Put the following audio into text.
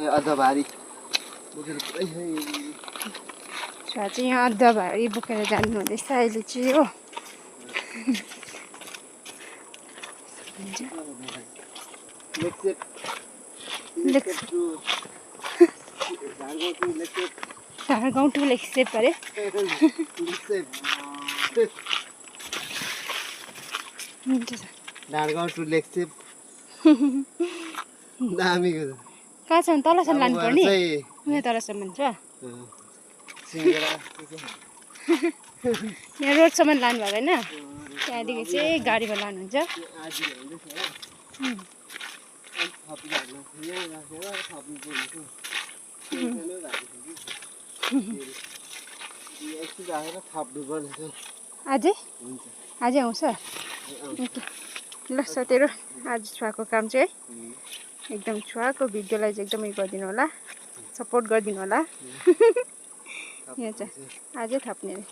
अद्धा भारी छुवा चाहिँ यहाँ अद्धा भारी बोकेर जानु हुँदैछ अहिले चाहिँ हो। झारगाउँ टु लेक्सेप अरे झारगाउँ टु लेक्सेप दामीको छ। कहाँ छ तलसम्म लानुपर्ने यहाँ तलसम्म छ यहाँ रोडसम्म लानु भएको होइन त्यहाँदेखि चाहिँ गाडीमा लानुहुन्छ। अझै अझै आउँछ ल साथीहरू। आज छुवाको काम चाहिँ है एकदम छुवाको भिडियोलाई चाहिँ एकदमै गरिदिनु होला, सपोर्ट गरिदिनु होला। यहाँ चाहिँ अझै थप्ने